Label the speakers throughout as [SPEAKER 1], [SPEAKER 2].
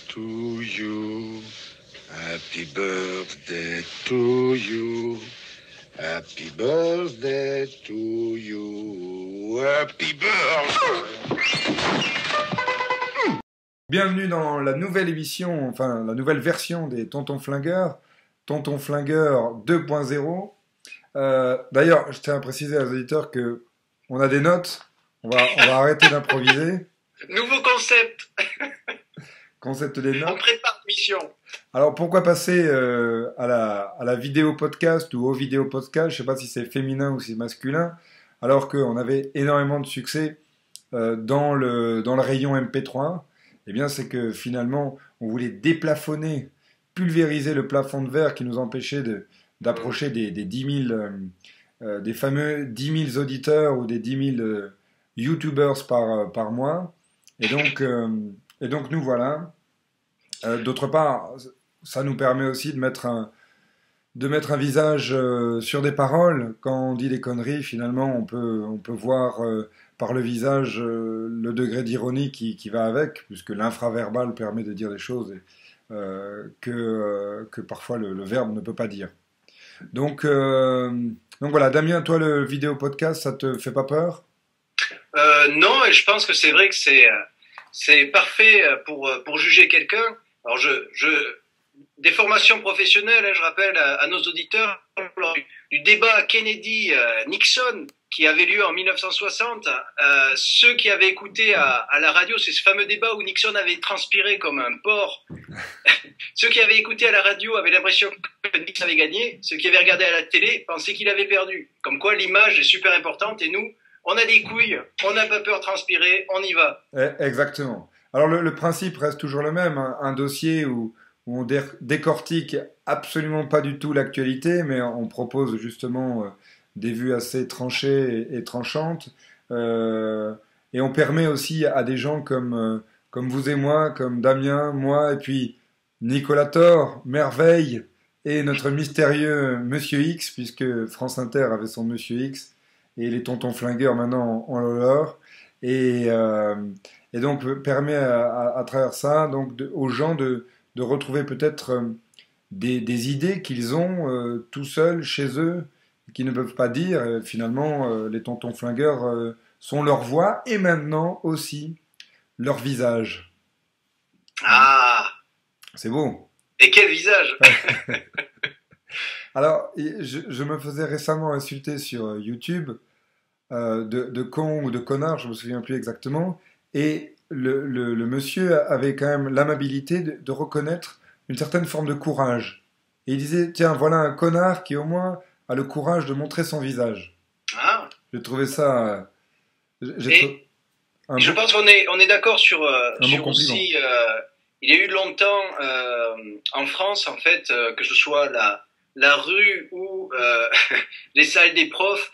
[SPEAKER 1] to you. Happy birthday to you. Happy birthday to you. Happy birthday.
[SPEAKER 2] Bienvenue dans la nouvelle émission, enfin la nouvelle version des Tontons Flingueurs, Tonton Flingueur 2.0. D'ailleurs, je tiens à préciser aux auditeurs que on a des notes, on va arrêter d'improviser.
[SPEAKER 3] Nouveau concept.
[SPEAKER 2] Concept des notes.
[SPEAKER 3] On prépare l'émission.
[SPEAKER 2] Alors pourquoi passer à la vidéo podcast ou au vidéo podcast, je ne sais pas si c'est féminin ou si c'est masculin, alors qu'on avait énormément de succès dans le rayon MP3. Eh bien, c'est que finalement, on voulait déplafonner, pulvériser le plafond de verre qui nous empêchait d'approcher des 10 000, des fameux 10 000 auditeurs ou des 10 000 YouTubers par mois. Et donc nous voilà. D'autre part, ça nous permet aussi de mettre un visage sur des paroles. Quand on dit des conneries, finalement, on peut voir par le visage le degré d'ironie qui va avec, puisque l'infraverbal permet de dire des choses que parfois le verbe ne peut pas dire. Donc voilà, Damien, toi, le vidéo podcast, ça te fait pas peur ?
[SPEAKER 3] Non, et je pense que c'est vrai que c'est parfait pour juger quelqu'un. Alors des formations professionnelles, je rappelle à nos auditeurs, lors du débat Kennedy-Nixon qui avait lieu en 1960, ceux qui avaient écouté à la radio, c'est ce fameux débat où Nixon avait transpiré comme un porc. Ceux qui avaient écouté à la radio avaient l'impression que Nixon avait gagné, ceux qui avaient regardé à la télé pensaient qu'il avait perdu. Comme quoi l'image est super importante et nous, on a des couilles, on n'a pas peur de transpirer, on y va.
[SPEAKER 2] Exactement. Alors le principe reste toujours le même, hein. Un dossier où on décortique absolument pas du tout l'actualité, mais on propose justement des vues assez tranchées et tranchantes. Et on permet aussi à des gens comme vous et moi, comme Damien, moi, et puis Nicolas Thor, Merveille, et notre mystérieux Monsieur X, puisque France Inter avait son Monsieur X, et les Tontons Flingueurs maintenant en leur. Et donc permet à travers ça donc aux gens de retrouver peut-être des idées qu'ils ont tout seuls chez eux, qu'ils ne peuvent pas dire. Finalement, les Tontons Flingueurs sont leur voix et maintenant aussi leur visage.
[SPEAKER 3] Ah,
[SPEAKER 2] c'est beau.
[SPEAKER 3] Et quel visage.
[SPEAKER 2] Alors, je me faisais récemment insulter sur YouTube de con ou de connard, je me souviens plus exactement. Et le monsieur avait quand même l'amabilité de reconnaître une certaine forme de courage. Et il disait, tiens, voilà un connard qui au moins a le courage de montrer son visage.
[SPEAKER 3] Ah.
[SPEAKER 2] J'ai trouvé ça...
[SPEAKER 3] je pense qu'on est d'accord sur aussi... il y a eu longtemps en France, en fait, que ce soit la rue ou les salles des profs,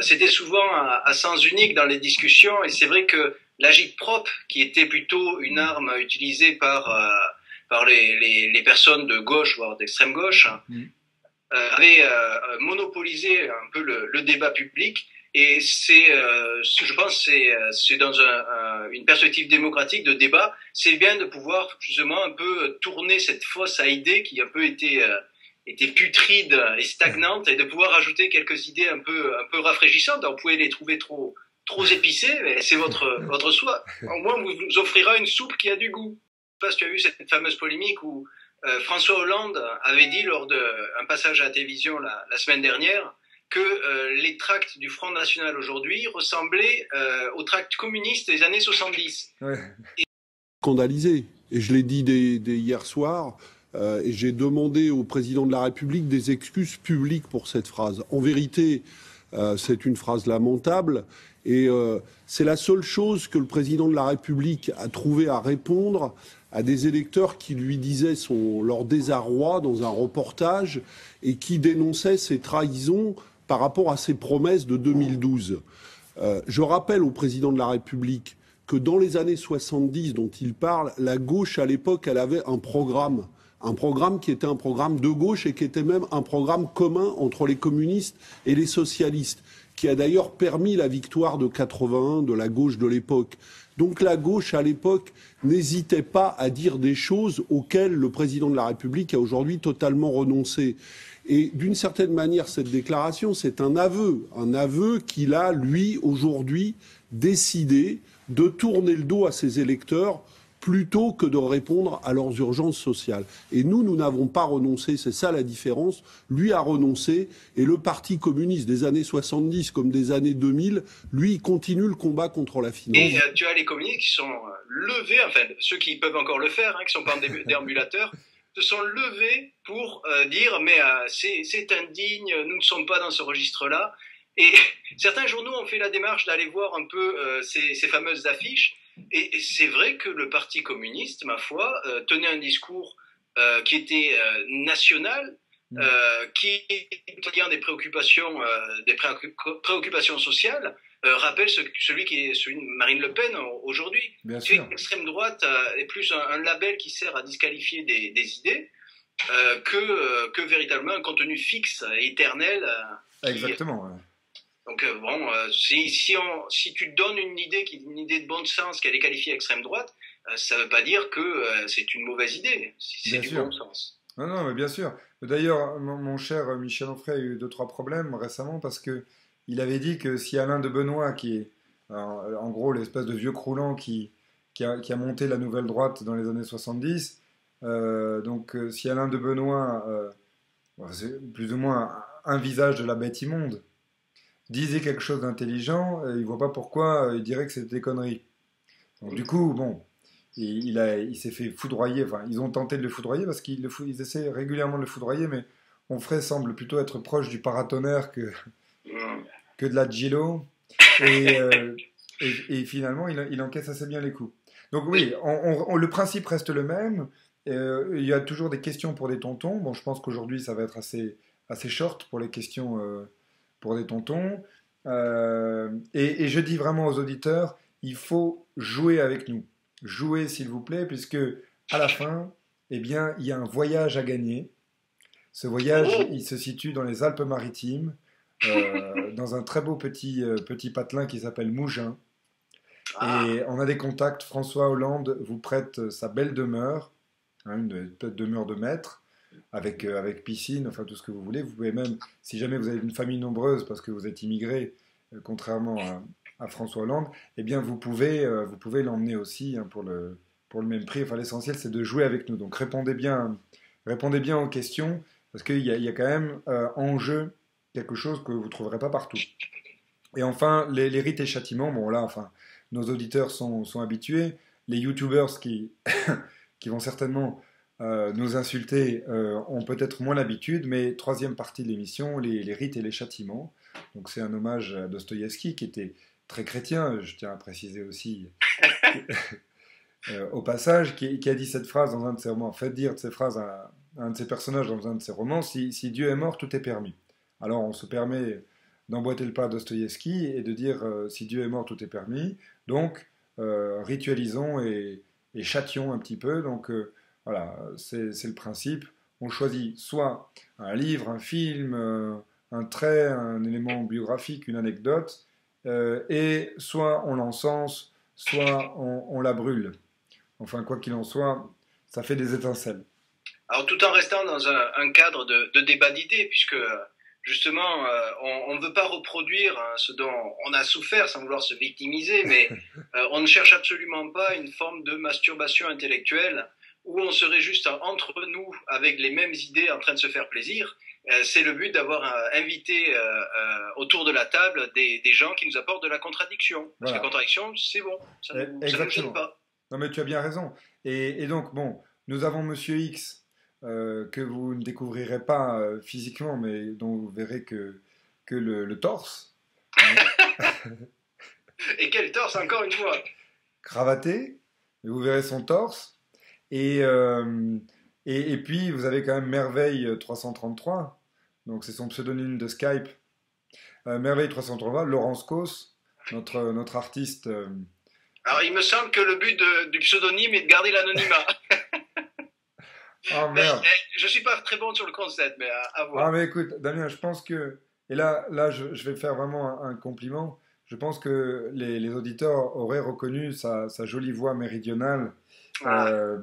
[SPEAKER 3] c'était souvent à sens unique dans les discussions. Et c'est vrai que l'agit-prop, qui était plutôt une arme utilisée par les personnes de gauche, voire d'extrême gauche, avait monopolisé un peu le débat public. Et je pense, c'est dans une perspective démocratique de débat, c'est bien de pouvoir justement un peu tourner cette fosse à idées qui un peu était putride et stagnante, et de pouvoir ajouter quelques idées un peu rafraîchissantes. On pouvait les trouver trop épicées, mais c'est votre choix. Au moins, on vous offrira une soupe qui a du goût. Je sais pas si tu as vu cette fameuse polémique où François Hollande avait dit lors d'un passage à la télévision la semaine dernière que les tracts du Front National aujourd'hui ressemblaient aux tracts communistes des années 70.
[SPEAKER 2] Ouais.
[SPEAKER 4] Scandalisé. Et je l'ai dit dès hier soir, et j'ai demandé au président de la République des excuses publiques pour cette phrase. En vérité, c'est une phrase lamentable, et c'est la seule chose que le président de la République a trouvé à répondre à des électeurs qui lui disaient leur désarroi dans un reportage et qui dénonçaient ses trahisons par rapport à ses promesses de 2012. Je rappelle au président de la République que dans les années 70 dont il parle, la gauche à l'époque, elle avait un programme qui était un programme de gauche et qui était même un programme commun entre les communistes et les socialistes, qui a d'ailleurs permis la victoire de 81 de la gauche de l'époque. Donc la gauche, à l'époque, n'hésitait pas à dire des choses auxquelles le président de la République a aujourd'hui totalement renoncé. Et d'une certaine manière, cette déclaration, c'est un aveu qu'il a, lui, aujourd'hui, décidé de tourner le dos à ses électeurs plutôt que de répondre à leurs urgences sociales. Et nous n'avons pas renoncé, c'est ça la différence. Lui a renoncé, et le Parti communiste des années 70 comme des années 2000, lui, il continue le combat contre la finance.
[SPEAKER 3] Et tu as les communistes qui sont levés, enfin ceux qui peuvent encore le faire, qui sont pas en déambulateur, se sont levés pour dire mais c'est indigne, nous ne sommes pas dans ce registre-là. Et certains journaux ont fait la démarche d'aller voir un peu ces fameuses affiches. Et c'est vrai que le Parti communiste, ma foi, tenait un discours qui était national, qui tient des préoccupations sociales, rappelle celui de Marine Le Pen aujourd'hui. L'extrême droite est plus un label qui sert à disqualifier des idées que véritablement un contenu fixe et éternel.
[SPEAKER 2] Exactement. Ouais.
[SPEAKER 3] Donc si tu donnes une idée de bon sens qu'elle est qualifiée extrême droite, ça ne veut pas dire que c'est une mauvaise idée. C'est du bon sens.
[SPEAKER 2] Non, mais bien sûr. D'ailleurs, mon cher Michel Onfray a eu 2-3 problèmes récemment parce que il avait dit que si Alain de Benoît, qui est en gros l'espèce de vieux croulant qui a monté la nouvelle droite dans les années 70, si Alain de Benoît, c'est plus ou moins un visage de la bête immonde, disait quelque chose d'intelligent, il ne voit pas pourquoi il dirait que c'était des conneries. Donc, du coup, bon, il s'est fait foudroyer, enfin, ils ont tenté de le foudroyer parce qu'ils essaient régulièrement de le foudroyer, mais Onfray semble plutôt être proche du paratonnerre que de la Gilo, et finalement, il encaisse assez bien les coups. Donc oui, le principe reste le même, il y a toujours des questions pour des tontons, bon, je pense qu'aujourd'hui, ça va être assez short pour les questions... pour des tontons. Et je dis vraiment aux auditeurs, il faut jouer avec nous. Jouez, s'il vous plaît, puisque à la fin, eh bien, il y a un voyage à gagner. Ce voyage, il se situe dans les Alpes-Maritimes, dans un très beau petit patelin qui s'appelle Mougins. Et on a des contacts. François Hollande vous prête sa belle demeure, une demeure de maître, avec piscine, enfin tout ce que vous voulez. Vous pouvez même, si jamais vous avez une famille nombreuse parce que vous êtes immigré, contrairement à François Hollande, eh bien vous pouvez l'emmener aussi pour le même prix. Enfin, l'essentiel, c'est de jouer avec nous. Donc répondez bien aux questions parce qu'il y a quand même en jeu quelque chose que vous ne trouverez pas partout. Et enfin, les rites et châtiments, bon là, enfin, nos auditeurs sont habitués. Les youtubers qui vont certainement nous insulter ont peut-être moins l'habitude, mais troisième partie de l'émission, les rites et les châtiments. Donc c'est un hommage à Dostoïevski qui était très chrétien, je tiens à préciser aussi au passage, qui a dit cette phrase dans un de ses romans. Faites dire de ces phrases à un de ses personnages dans un de ses romans, si Dieu est mort, tout est permis. Alors on se permet d'emboîter le pas à Dostoïevski et de dire si Dieu est mort, tout est permis. Donc ritualisons et châtions un petit peu. Donc voilà, c'est le principe. On choisit soit un livre, un film, un trait, un élément biographique, une anecdote, et soit on l'encense, soit on la brûle. Enfin, quoi qu'il en soit, ça fait des étincelles.
[SPEAKER 3] Alors, tout en restant dans un cadre de débat d'idées, puisque justement, on ne veut pas reproduire ce dont on a souffert sans vouloir se victimiser, mais on ne cherche absolument pas une forme de masturbation intellectuelle où on serait juste entre nous avec les mêmes idées en train de se faire plaisir. C'est le but d'avoir invité autour de la table des gens qui nous apportent de la contradiction. Parce que la contradiction, c'est bon, ça ne nous gêne pas.
[SPEAKER 2] Non mais tu as bien raison. Et donc, bon, nous avons Monsieur X, que vous ne découvrirez pas physiquement, mais dont vous verrez que le torse.
[SPEAKER 3] Et quel torse, encore une fois.
[SPEAKER 2] Cravaté, vous verrez son torse. Et puis, vous avez quand même Merveille 333, donc c'est son pseudonyme de Skype. Merveille 333, Laurence Causse, notre artiste.
[SPEAKER 3] Alors, il me semble que le but du pseudonyme est de garder l'anonymat.
[SPEAKER 2] Oh merde.
[SPEAKER 3] Je ne suis pas très bon sur le concept, mais à voir.
[SPEAKER 2] Ah, mais écoute, Damien, je pense que. Et là je vais faire vraiment un compliment. Je pense que les auditeurs auraient reconnu sa jolie voix méridionale,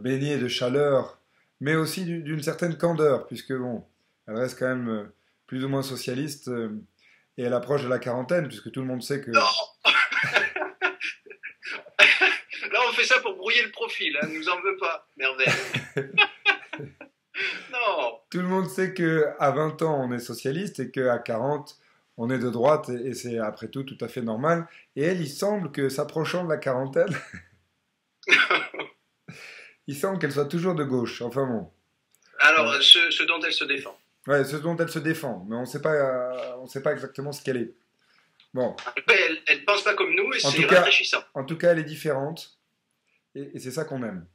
[SPEAKER 2] baignée de chaleur, mais aussi d'une certaine candeur, puisque bon, elle reste quand même plus ou moins socialiste, et elle approche de la quarantaine, puisque tout le monde sait que...
[SPEAKER 3] Non. Là, on fait ça pour brouiller le profil, hein, nous en veut pas, merveille. Non.
[SPEAKER 2] Tout le monde sait qu'à 20 ans, on est socialiste, et qu'à 40, on est de droite, et c'est après tout à fait normal. Et elle, il semble que, s'approchant de la quarantaine, il semble qu'elle soit toujours de gauche. Enfin bon.
[SPEAKER 3] Alors, ce dont elle se défend.
[SPEAKER 2] Ouais, ce dont elle se défend, mais on ne sait pas exactement ce qu'elle est. Bon.
[SPEAKER 3] Elle pense pas comme nous, et c'est rafraîchissant.
[SPEAKER 2] En tout cas, elle est différente, et c'est ça qu'on aime.